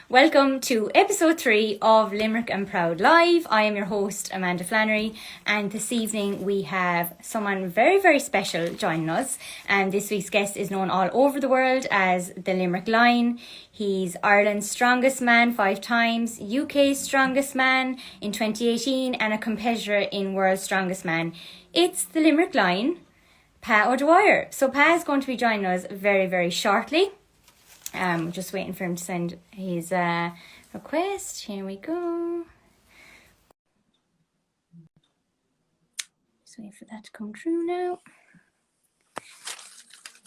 Welcome to episode 3 of Limerick and Proud Live. I am your host, Amanda Flannery, and this evening we have someone very, very special joining us. And this week's guest is known all over the world as the Limerick Lion. He's Ireland's strongest man 5 times, UK's strongest man in 2018, and a competitor in World's Strongest Man. It's the Limerick Lion, Pa O'Dwyer. So Pa is going to be joining us very, very shortly. Just waiting for him to send his request. Here we go. Just wait for that to come through now.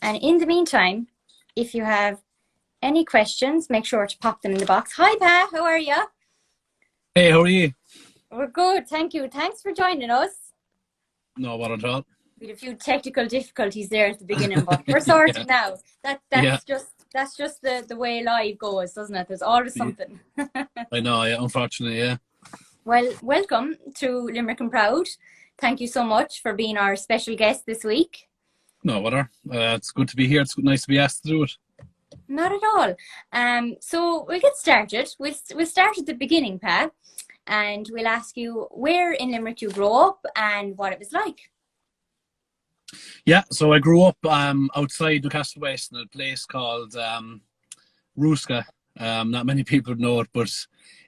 And in the meantime, if you have any questions, make sure to pop them in the box. Hi, Pa. How are you? Hey, how are you? We're good. Thank you. Thanks for joining us. No, what at all. We had a few technical difficulties there at the beginning, but we're sorted now. That's just the way live goes, doesn't it? There's always something. I know, yeah, unfortunately, yeah. Well, welcome to Limerick and Proud. Thank you so much for being our special guest this week. No, whatever. It's good to be here. It's nice to be asked to do it. Not at all. So we'll get started. We'll start at the beginning, Pa, and we'll ask you where in Limerick you grew up and what it was like. Yeah, so I grew up outside Newcastle West in a place called Ruska. Not many people know it, but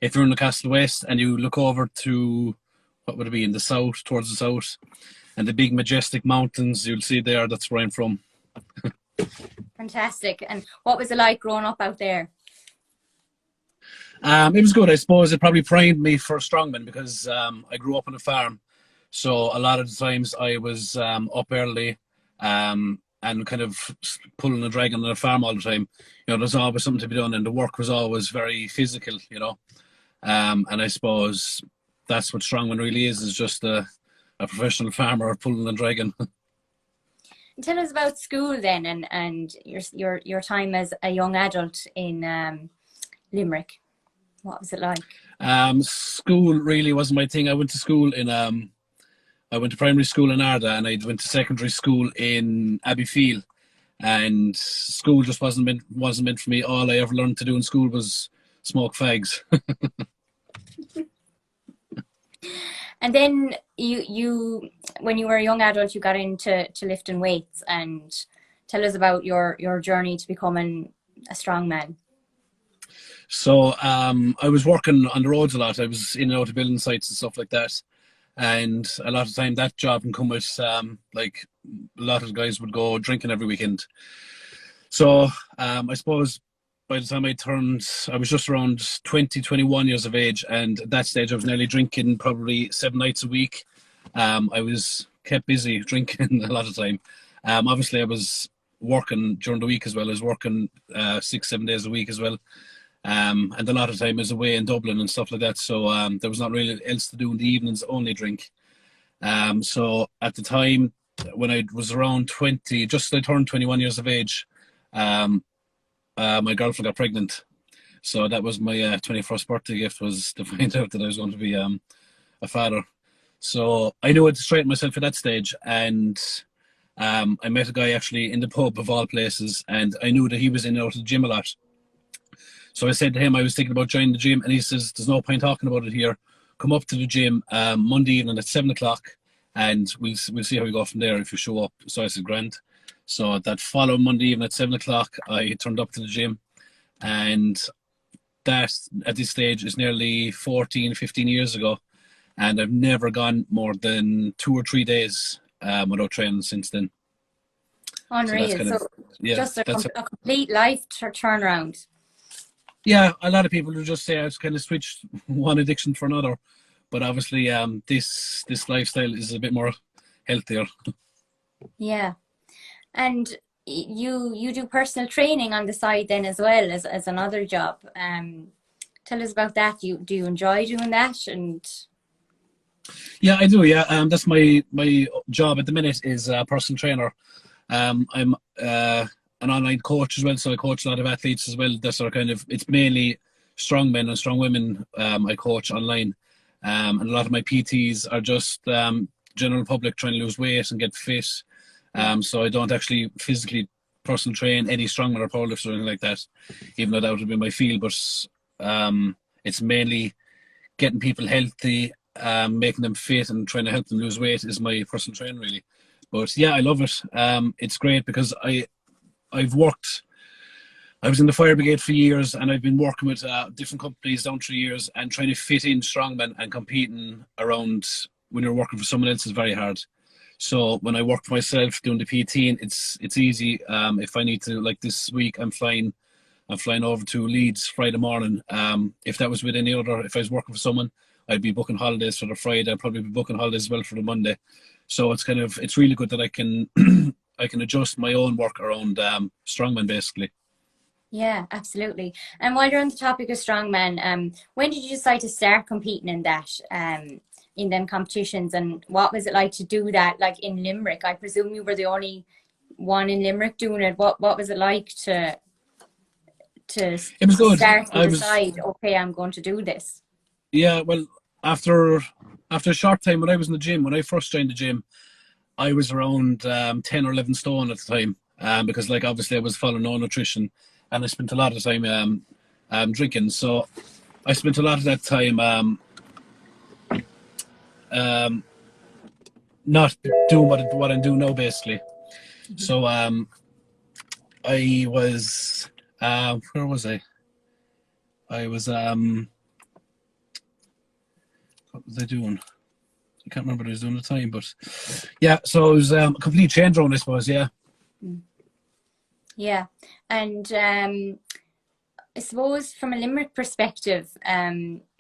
if you're in Newcastle West and you look over to, what would it be, in the south, towards the south, and the big majestic mountains, you'll see there, that's where I'm from. Fantastic. And what was it like growing up out there? It was good. I suppose it probably primed me for strongman because I grew up on a farm. So a lot of the times I was up early and kind of pulling and dragging on the farm all the time. You know, there's always something to be done and the work was always very physical, you know. And I suppose that's what strongman really is just a professional farmer pulling and dragging. Tell us about school then and your time as a young adult in Limerick. What was it like? School really wasn't my thing. I went to school in I went to primary school in Arda and I went to secondary school in Abbeyfield, and school just wasn't meant for me. All I ever learned to do in school was smoke fags. And then you when you were a young adult, you got into lifting weights, and tell us about your journey to becoming a strong man. So I was working on the roads a lot. I was in and out of building sites and stuff like that. And a lot of time that job can come with like a lot of guys would go drinking every weekend. So I suppose by the time I was just around 20, 21 years of age, and at that stage I was nearly drinking probably 7 nights a week. I was kept busy drinking a lot of time. Obviously I was working during the week as well. I was working 6-7 days a week as well. And a lot of time is away in Dublin and stuff like that, so there was not really else to do in the evenings, only drink. So at the time when I was around 20, just I turned 21 years of age, my girlfriend got pregnant. So that was my 21st birthday gift, was to find out that I was going to be a father. So I knew I had to straighten myself at that stage, and I met a guy actually in the pub of all places, and I knew that he was in and out of the gym a lot. So I said to him, I was thinking about joining the gym, and he says, there's no point talking about it here. Come up to the gym Monday evening at 7 o'clock, and we'll see how we go from there if you show up. So I said, grand. So that following Monday evening at 7 o'clock, I turned up to the gym, and that at this stage is nearly 14, 15 years ago, and I've never gone more than 2 or 3 days without training since then. Unreal. So just a complete life turnaround. Yeah, a lot of people will just say I've kind of switched one addiction for another, but obviously this lifestyle is a bit more healthier. Yeah, and you do personal training on the side then as well as another job. Tell us about that. Do you enjoy doing that? And yeah, I do. Yeah, that's my job at the minute is a personal trainer. I'm an online coach as well, so I coach a lot of athletes as well. That's our kind of, it's mainly strong men and strong women I coach online. And a lot of my PTs are just general public trying to lose weight and get fit. So I don't actually physically personal train any strongman or powerlifter or anything like that, even though that would be my field. But it's mainly getting people healthy, making them fit, and trying to help them lose weight is my personal training really. But yeah, I love it. It's great because I've worked. I was in the fire brigade for years, and I've been working with different companies down through years, and trying to fit in strongman and competing around when you're working for someone else is very hard. So when I work for myself doing the PT, it's easy. If I need to, like this week, I'm flying over to Leeds Friday morning. If that was with any other, if I was working for someone, I'd be booking holidays for the Friday. I'd probably be booking holidays as well for the Monday. So it's really good that I can I can adjust my own work around strongman basically. Yeah, absolutely. And while you're on the topic of strongman, when did you decide to start competing in that, in them competitions, and what was it like to do that, like in Limerick? I presume you were the only one in Limerick doing it. What was it like to It was good. start to decide, okay, I'm going to do this? Yeah, well, after a short time when I was in the gym, when I first joined the gym, I was around 10 or 11 stone at the time, because like obviously I was following no nutrition, and I spent a lot of time drinking. So I spent a lot of that time not doing what I'm doing now, basically. Mm-hmm. So I was where was I? I was what was I doing? I can't remember what I was doing at the time, but yeah. So it was a complete change around, I suppose. Yeah. Yeah, and I suppose from a Limerick perspective,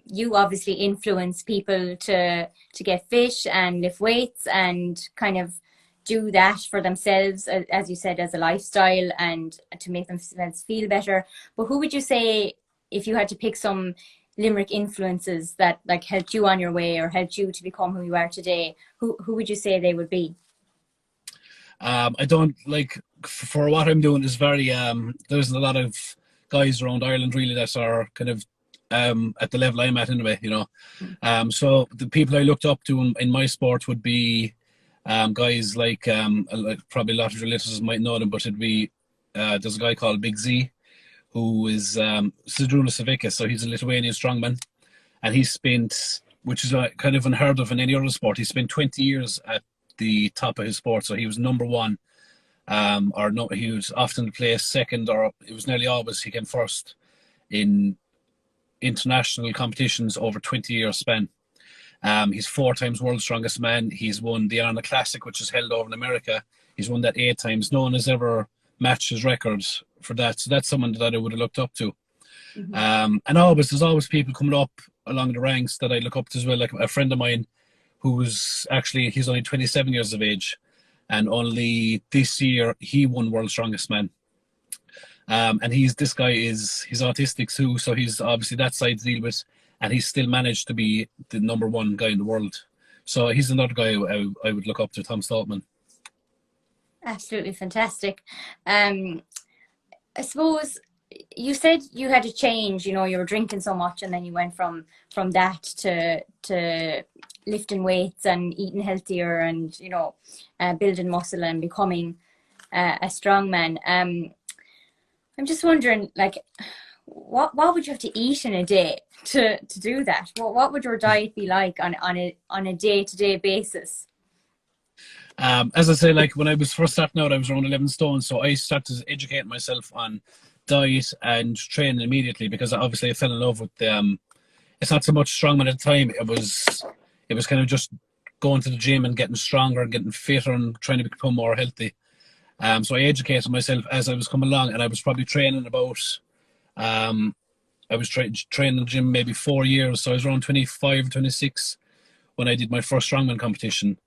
you obviously influence people to get fit and lift weights and kind of do that for themselves, as you said, as a lifestyle and to make themselves feel better. But who would you say, if you had to pick some Limerick influences that like helped you on your way or helped you to become who you are today, who would you say they would be? I don't like, for what I'm doing is very there's a lot of guys around Ireland really that are kind of at the level I'm at anyway, you know. So the people I looked up to in my sport would be guys like probably a lot of your listeners might know them, but it'd be there's a guy called Big Z who is Sidrūnas Savickas, so he's a Lithuanian strongman, and he spent, which is kind of unheard of in any other sport, he spent 20 years at the top of his sport. So he was number one, or no, he was often placed second, or it was nearly always he came first in international competitions over 20-year span. He's 4 times world's strongest man. He's won the Arnold Classic, which is held over in America. He's won that 8 times. No one has ever matched his records for that. So that's someone that I would have looked up to. Mm-hmm. And there's always people coming up along the ranks that I look up to as well. Like a friend of mine who's actually, he's only 27 years of age, and only this year he won World's Strongest Man. And this guy he's autistic too, so he's obviously that side to deal with, and he's still managed to be the number 1 guy in the world. So he's another guy I would look up to, Tom Stoltman. Absolutely fantastic. I suppose you said you had to change, you know, you were drinking so much, and then you went from that to lifting weights and eating healthier and, you know, building muscle and becoming a strong man. I'm just wondering, like, what would you have to eat in a day to do that? What would your diet be like on a day-to-day basis? As I say, like when I was first starting out, I was around 11 stone, so I started educating myself on diet and training immediately, because obviously I fell in love with it's not so much strongman at the time. It was kind of just going to the gym and getting stronger and getting fitter and trying to become more healthy. So I educated myself as I was coming along, and I was probably training about I was training in the gym maybe 4 years, so I was around 25 or 26 when I did my first strongman competition,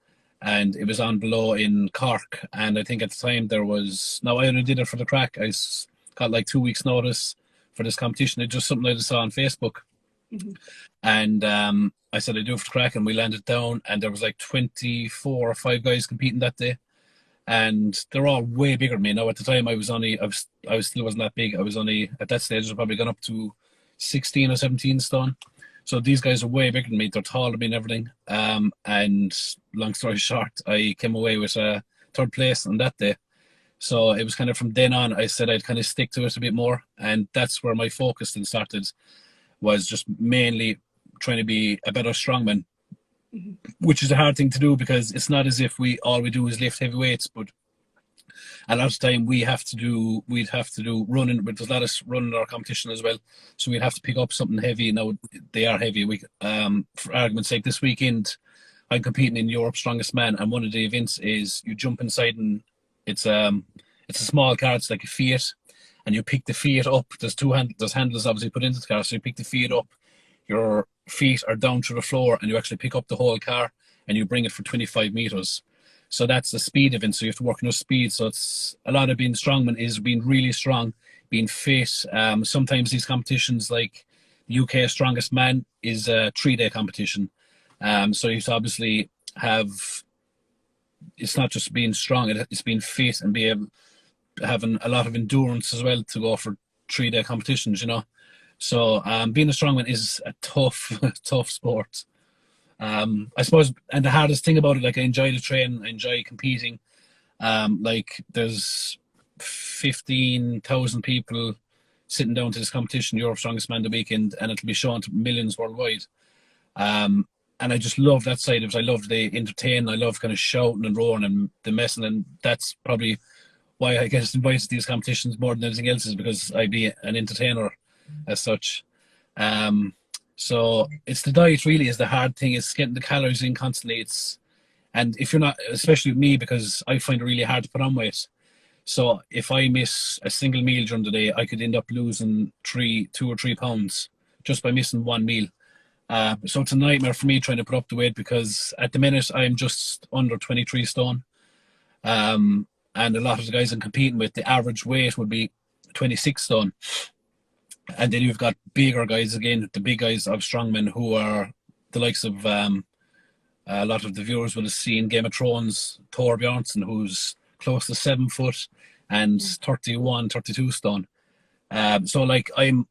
and it was on below in Cork. And I think at the time I only did it for the crack. I got like 2 weeks notice for this competition. It's just something I just saw on Facebook. Mm-hmm. And I said I'd do it for the crack, and we landed down, and there was like 24 or 5 guys competing that day, and they're all way bigger than me. Now at the time I still wasn't that big. I was only, at that stage, I'd probably gone up to 16 or 17 stone. So these guys are way bigger than me. They're taller than me and everything. And long story short, I came away with 3rd place on that day. So it was kind of from then on, I said I'd kind of stick to it a bit more, and that's where my focus then started. was just mainly trying to be a better strongman, which is a hard thing to do because it's not as if all we do is lift heavy weights, but a lot of time we'd have to do running, but there's a lot of running in our competition as well. So we'd have to pick up something heavy. Now they are heavy. For argument's sake, this weekend I'm competing in Europe's Strongest Man, and one of the events is you jump inside, and it's a small car. It's like a Fiat, and you pick the Fiat up. There's there's handles obviously put into the car, so you pick the Fiat up. Your feet are down to the floor, and you actually pick up the whole car, and you bring it for 25 meters. So that's a speed event, so you have to work on your speed. So it's a lot of being strongman is being really strong, being fit. Sometimes these competitions, like UK Strongest Man, is a 3-day competition. So you have to obviously it's not just being strong, it's being fit and having a lot of endurance as well to go for 3-day competitions, you know. So being a strongman is a tough, tough sport. I suppose, and the hardest thing about it, like I enjoy the training, I enjoy competing. Like there's 15,000 people sitting down to this competition, Europe's Strongest Man, the weekend, and it'll be shown to millions worldwide. And I just love that side of it. I love the entertain. I love kind of shouting and roaring and the messing, and that's probably why I get invited to these competitions more than anything else, is because I be an entertainer as such. So it's the diet really is the hard thing. It's getting the calories in constantly. And if you're not, especially with me, because I find it really hard to put on weight. So if I miss a single meal during the day, I could end up losing 2 or 3 pounds just by missing one meal. So it's a nightmare for me trying to put up the weight, because at the minute I'm just under 23 stone. And a lot of the guys I'm competing with, the average weight would be 26 stone. And then you've got bigger guys again, the big guys of strongmen, who are the likes of a lot of the viewers will have seen Game of Thrones, Thor Bjornsson, who's close to 7 foot and 31, 32 stone. So like I'm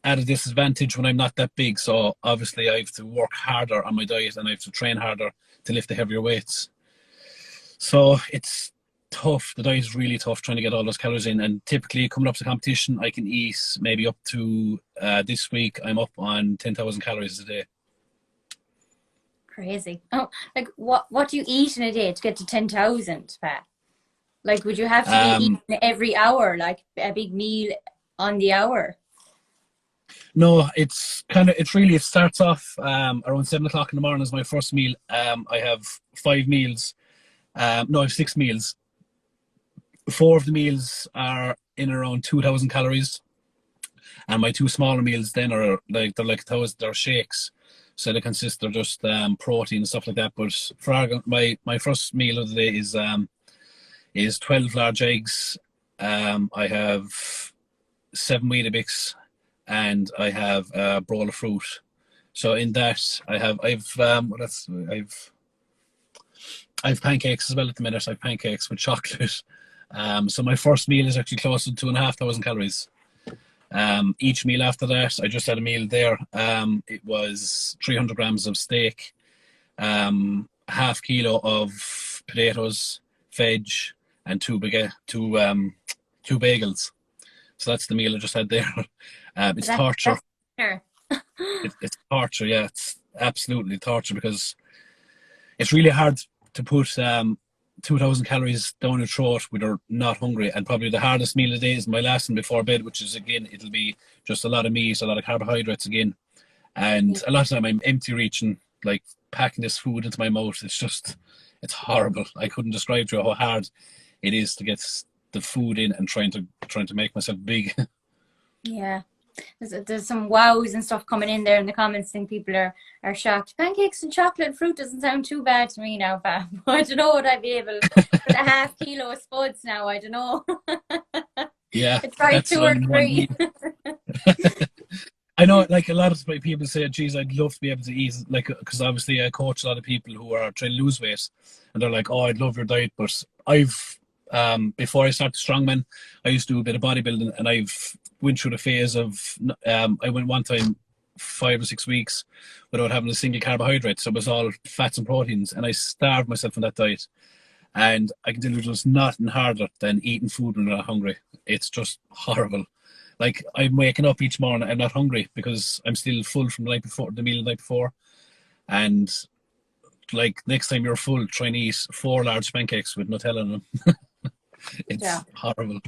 at a disadvantage when I'm not that big. So obviously I have to work harder on my diet, and I have to train harder to lift the heavier weights. So it's tough. The diet is really tough, trying to get all those calories in. And typically coming up to competition, I can eat maybe up to this week I'm up on 10,000 calories a day. Crazy. Oh, like what do you eat in a day to get to 10,000, Pat? Like, would you have to be eating every hour, like a big meal on the hour? No, it starts off around 7 o'clock in the morning is my first meal. I have 5 meals. I have 6 meals. 4 of the meals are in around 2,000 calories, and my 2 smaller meals then are like they're shakes, so they consist of just protein and stuff like that. But for my first meal of the day is 12 large eggs. I have 7 Weetabix, and I have a bowl of fruit. So in that I've pancakes as well at the minute. I have pancakes with chocolate. So my first meal is actually close to 2,500 calories. Each meal after that, I just had a meal there. It was 300 grams of steak, half kilo of potatoes, veg, and 2 bagels. So that's the meal I just had there. It's torture. It's torture, yeah. It's absolutely torture, because it's really hard to put 2,000 calories down your throat when you're not hungry. And probably the hardest meal of the day is my last one before bed, which is, again, it'll be just a lot of meat, a lot of carbohydrates again. And a lot of time I'm empty reaching, like packing this food into my mouth. It's horrible. I couldn't describe to you how hard it is to get the food in and trying to make myself big. Yeah. There's some wows and stuff coming in there in the comments. I think people are shocked. Pancakes and chocolate and fruit doesn't sound too bad to me now, Pat. I don't know what I'd be able with a half kilo of spuds now. I don't know. Yeah, it's probably 2 or 3. I know, like a lot of people say, geez, I'd love to be able to eat, like, because obviously I coach a lot of people who are trying to lose weight, and they're like, oh, I'd love your diet. But before I started Strongman, I used to do a bit of bodybuilding, and I've went through the phase of, I went one time 5 or 6 weeks without having a single carbohydrate. So it was all fats and proteins, and I starved myself on that diet. And I can tell you there's nothing harder than eating food when you're not hungry. It's just horrible. like I'm waking up each morning, I'm not hungry because I'm still full from the night before, the meal the night before. And like next time you're full, try and eat 4 large pancakes with Nutella in them. Yeah. It's horrible.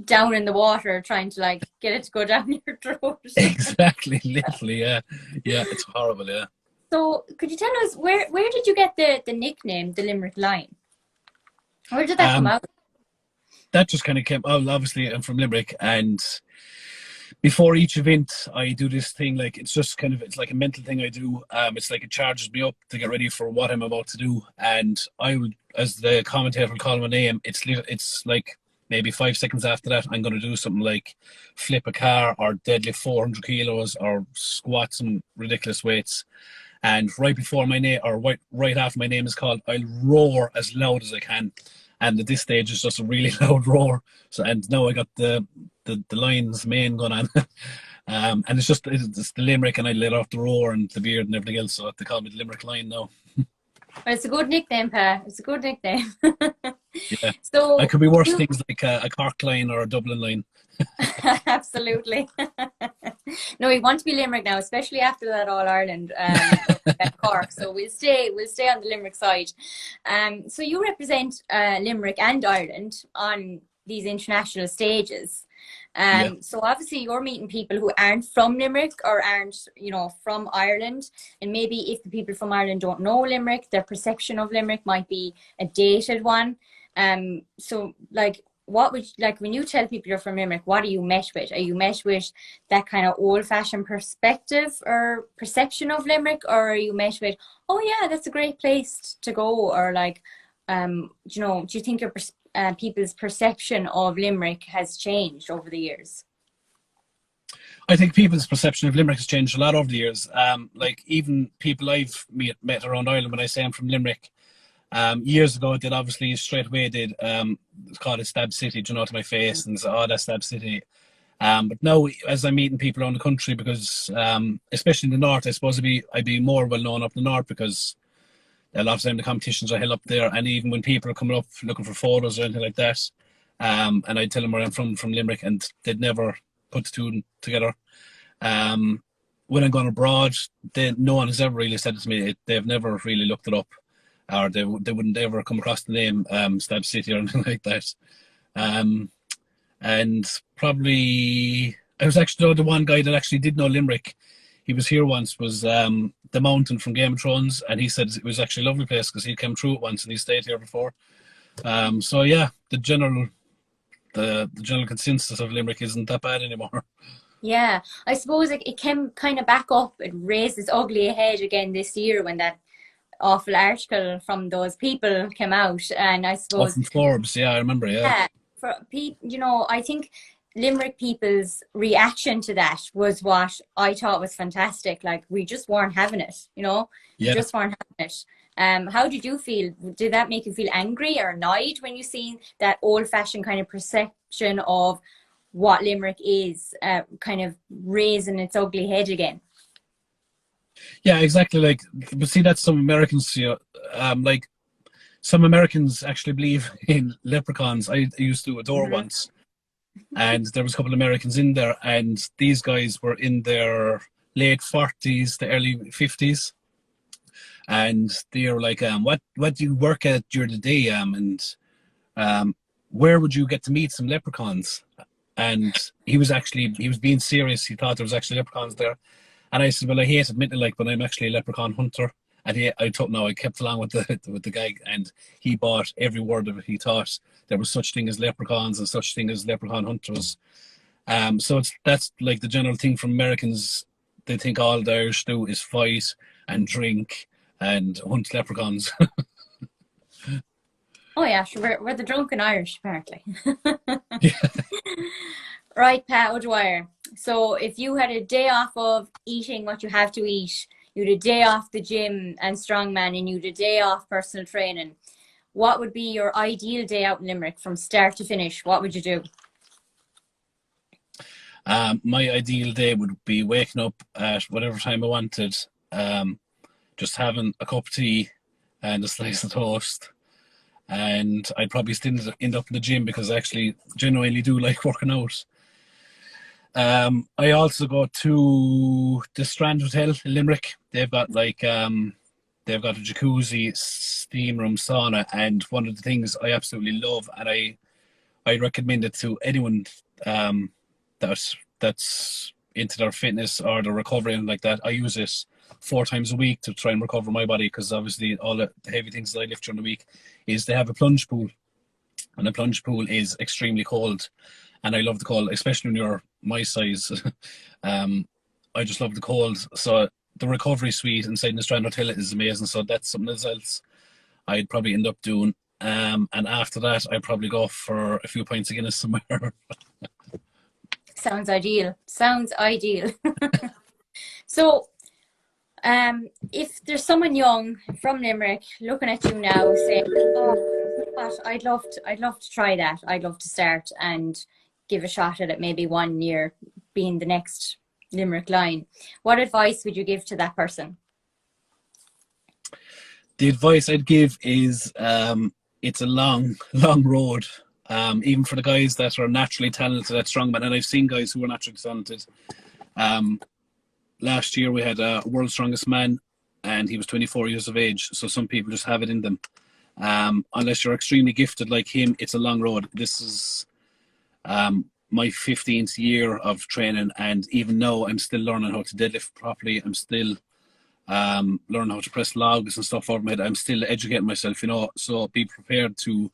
Down in the water, trying to like get it to go down your throat. Exactly, literally, yeah. Yeah, it's horrible, yeah. So, could you tell us where did you get the nickname, the Limerick Lion? Where did that come Um, out? that just kind of came, oh, obviously I'm from Limerick, and before each event I do this thing, like it's just kind of, it's like a mental thing I do. It's like it charges me up to get ready for what I'm about to do, and I would, as the commentator will call my name, it's like maybe 5 seconds after that I'm going to do something like flip a car or deadlift 400 kilos or squat some ridiculous weights. And right before my name, or right after my name is called, I'll roar as loud as I can. And at this stage, it's just a really loud roar. So, and now I got the lion's mane going on. And it's the Limerick, and I let off the roar and the beard and everything else. So they call me the Limerick Lion now. Well, it's a good nickname, Pa. It's a good nickname. Yeah. I So, could be worse things like a Cork Lion or a Dublin Lion. absolutely. No, we want to be Limerick now, especially after that All Ireland at Cork. So we'll stay on the Limerick side. So you represent Limerick and Ireland on these international stages. Yeah. So obviously you're meeting people who aren't from Limerick or aren't, from Ireland. And maybe if the people from Ireland don't know Limerick, their perception of Limerick might be a dated one. So like, what would, like, when you tell people you're from Limerick, what are you met with? Are you met with that kind of old-fashioned perspective or perception of Limerick, or are you met with, oh yeah, that's a great place to go, or like, do you think your people's perception of Limerick has changed over the years? I think people's perception of Limerick has changed a lot over the years. Like even people I've met around Ireland, when I say I'm from Limerick, years ago, they'd obviously straight away call it Stab City, to my face, and say, oh, that's Stab City. But now, as I'm meeting people around the country, because especially in the north, I suppose I'd be more well known up in the north, because a lot of time the competitions are held up there, and even when people are coming up looking for photos or anything like that, and I'd tell them where I'm from Limerick, and they'd never put the two together. When I'm going abroad, no one has ever really said it to me. They've never really looked it up, or they wouldn't ever come across the name Stab City or anything like that. And probably I was actually the one guy that actually did know Limerick. He was here once, was the Mountain from Game of Thrones, and he said it was actually a lovely place because he came through it once and he stayed here before. So yeah, the general consensus of Limerick isn't that bad anymore. Yeah, I suppose it came kind of back up. It raised its ugly head again this year when that awful article from those people came out, and I Oh, suppose, from Forbes, yeah, I remember, yeah. yeah, for people, I think Limerick people's reaction to that was what I thought was fantastic. Like, we just weren't having it, Yeah. just weren't having it. How did you feel? Did that make you feel angry or annoyed when you seen that old-fashioned kind of perception of what Limerick is kind of raising its ugly head again? Yeah, exactly. Like, but see, that's some Americans, like some Americans actually believe in leprechauns. I used to adore once, and there was a couple of Americans in there, and these guys were in their late 40s, the early 50s, and they were like, what do you work at during the day, and where would you get to meet some leprechauns? And he was being serious. He thought there was actually leprechauns there. And I said, well, I hate admitting, like, but I'm actually a leprechaun hunter. And I kept along with the guy, and he bought every word of it. He thought there was such thing as leprechauns and such thing as leprechaun hunters. So that's like the general thing from Americans. They think all the Irish do is fight and drink and hunt leprechauns. Oh yeah, sure. We're the drunken Irish, apparently. Yeah. Right, Pat O'Dwyer. So if you had a day off of eating what you have to eat, you had a day off the gym and strongman, and you had a day off personal training, what would be your ideal day out in Limerick from start to finish? What would you do? My ideal day would be waking up at whatever time I wanted, just having a cup of tea and a slice of toast. And I'd probably still end up in the gym because I actually genuinely do like working out. I also go to the Strand Hotel in Limerick. They've got they've got a jacuzzi, steam room, sauna, and one of the things I absolutely love, and I recommend it to anyone that's into their fitness or their recovery and like that. I use it 4 times a week to try and recover my body, because obviously all the heavy things that I lift during the week. Is they have a plunge pool, and the plunge pool is extremely cold, and I love the cold, especially when you're my size. I just love the cold. So the recovery suite inside the Strand Hotel is amazing. So that's something else I'd probably end up doing. And after that, I'd probably go for a few pints of Guinness somewhere. Sounds ideal. Sounds ideal. So, if there's someone young from Limerick looking at you now saying, "Oh, gosh, I'd love to try that. I'd love to start and give a shot at it. Maybe 1 year being the next Limerick Lion." What advice would you give to that person? The advice I'd give is it's a long, long road. Even for the guys that are naturally talented at strongman, and I've seen guys who are naturally talented. Last year we had a world's strongest man, and he was 24 years of age. So some people just have it in them. Unless you're extremely gifted like him, it's a long road. This is my 15th year of training, and even now I'm still learning how to deadlift properly. I'm still learning how to press logs and stuff over my head. I'm still educating myself, so be prepared to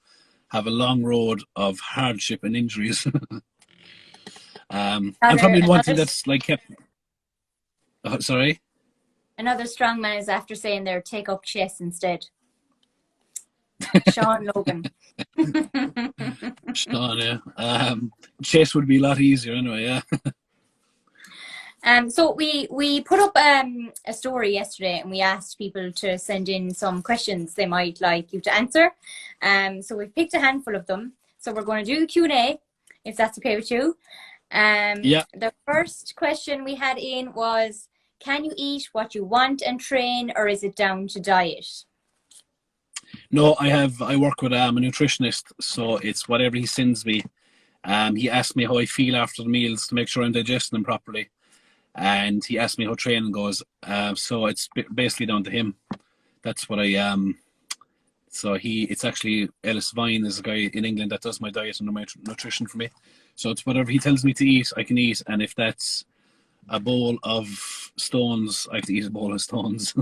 have a long road of hardship and injuries. And probably one thing that's like kept... sorry? Another strongman is after saying there, take up chess instead. Sean Logan. Sean, yeah. Chess would be a lot easier anyway, yeah. So we put up a story yesterday, and we asked people to send in some questions they might like you to answer. So we've picked a handful of them. So we're going to do the Q&A, if that's okay with you. Yeah. The first question we had in was, can you eat what you want and train, or is it down to diet? No, I work with a nutritionist, so it's whatever he sends me. He asks me how I feel after the meals to make sure I'm digesting them properly. And he asked me how training goes. So it's basically down to him. That's what it's actually Ellis Vine is a guy in England that does my diet and my nutrition for me. So it's whatever he tells me to eat, I can eat. And if that's a bowl of stones, I have to eat a bowl of stones.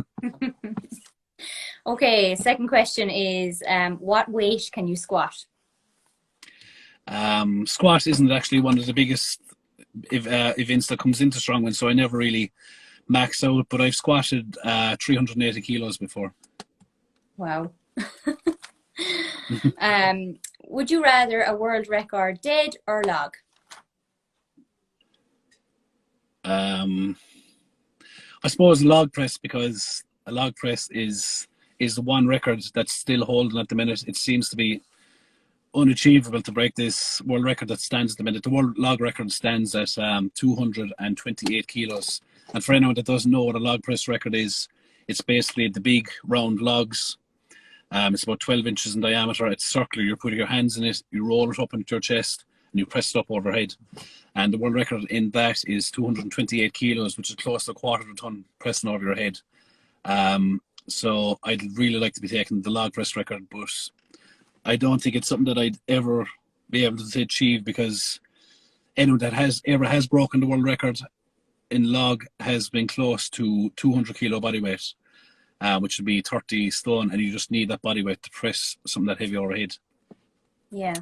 Okay, second question is, what weight can you squat? Squat isn't actually one of the biggest events that comes into strongman, so I never really max out, but I've squatted 380 kilos before. Wow. Would you rather a world record dead or log? I suppose log press, because a log press is the one record that's still holding at the minute. It seems to be unachievable to break this world record that stands at the minute. The world log record stands at 228 kilos. And for anyone that doesn't know what a log press record is, it's basically the big round logs. It's about 12 inches in diameter. It's circular. You put your hands in it, you roll it up into your chest, and you press it up overhead. And the world record in that is 228 kilos, which is close to a quarter of a ton pressing over your head. So I'd really like to be taking the log press record, but I don't think it's something that I'd ever be able to achieve, because anyone that has broken the world record in log has been close to 200 kilo body weight, which would be 30 stone, and you just need that body weight to press something that heavy overhead. Yeah.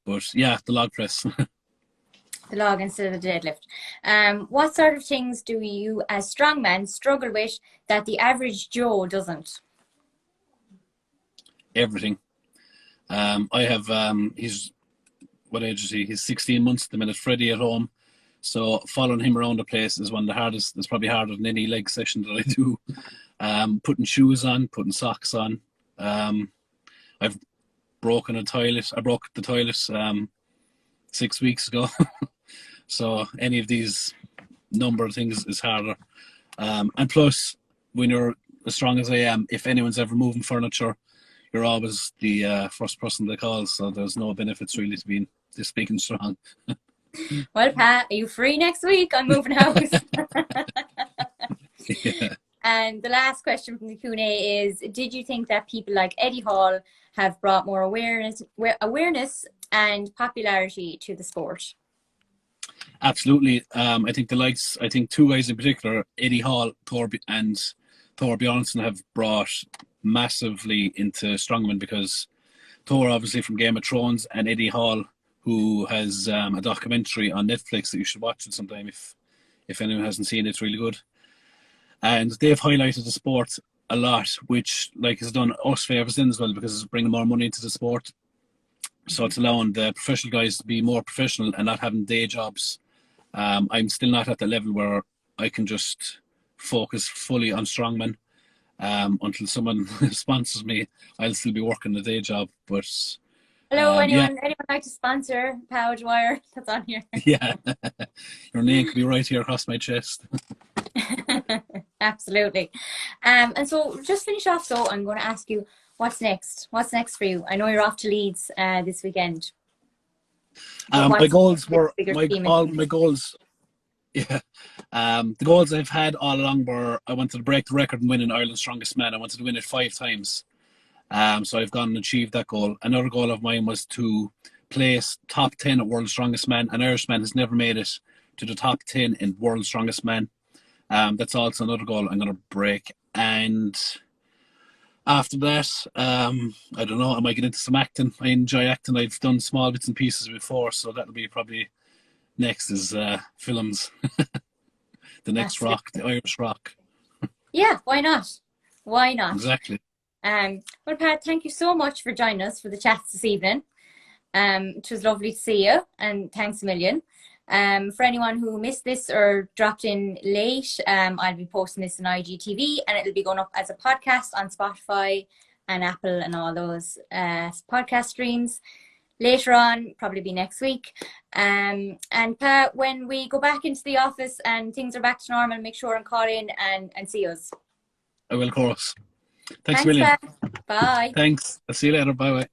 But yeah, the log press. The log instead of the deadlift. What sort of things do you as strongman struggle with that the average Joe doesn't? Everything. I have, he's, what age is he? He's 16 months at the minute, Freddie at home. So following him around the place is one of the hardest. It's probably harder than any leg session that I do. Putting shoes on, putting socks on. I've broken a toilet. I broke the toilet 6 weeks ago. So any of these number of things is harder. And plus, when you're as strong as I am, if anyone's ever moving furniture, you're always the first person they call. So there's no benefits really to being this big and strong. Well, Pat, are you free next week? I'm moving house. Yeah. And the last question from the Q&A is, did you think that people like Eddie Hall have brought more awareness and popularity to the sport? Absolutely. I think I think two guys in particular, Eddie Hall, and Thor Bjornsson, have brought massively into strongman, because Thor, obviously from Game of Thrones, and Eddie Hall, who has a documentary on Netflix that you should watch it sometime if anyone hasn't seen it. It's really good. And they've highlighted the sport a lot, which has done us favours in as well, because it's bringing more money into the sport. So it's allowing the professional guys to be more professional and not having day jobs. I'm still not at the level where I can just focus fully on strongman. Until someone sponsors me, I'll still be working a day job. But Hello, yeah, anyone like to sponsor Power Dwyer that's on here? yeah, your name could be right here across my chest. Absolutely. And so just finish off. So I'm going to ask you, what's next? What's next for you? I know you're off to Leeds this weekend. My goals were all my my goals. Yeah, the goals I've had all along were, I wanted to break the record and win in Ireland's Strongest Man. I wanted to win it 5 times. So I've gone and achieved that goal. Another goal of mine was to place top 10 at World's Strongest Man. An Irishman has never made it to the top 10 in World's Strongest Man. That's also another goal I'm going to break. And after that, I don't know, I might get into some acting. I enjoy acting. I've done small bits and pieces before, so that'll be probably next is films. The next rock, the Irish rock. Yeah, why not? Why not? Exactly. Well, Pat, thank you so much for joining us for the chats this evening. It was lovely to see you, and thanks a million. For anyone who missed this or dropped in late, I'll be posting this on IGTV, and it'll be going up as a podcast on Spotify and Apple and all those podcast streams later on, probably be next week. And Pat, when we go back into the office and things are back to normal, make sure and call in and see us. I will, of course. Thanks a million. Pat. Bye. Thanks. I'll see you later. Bye bye.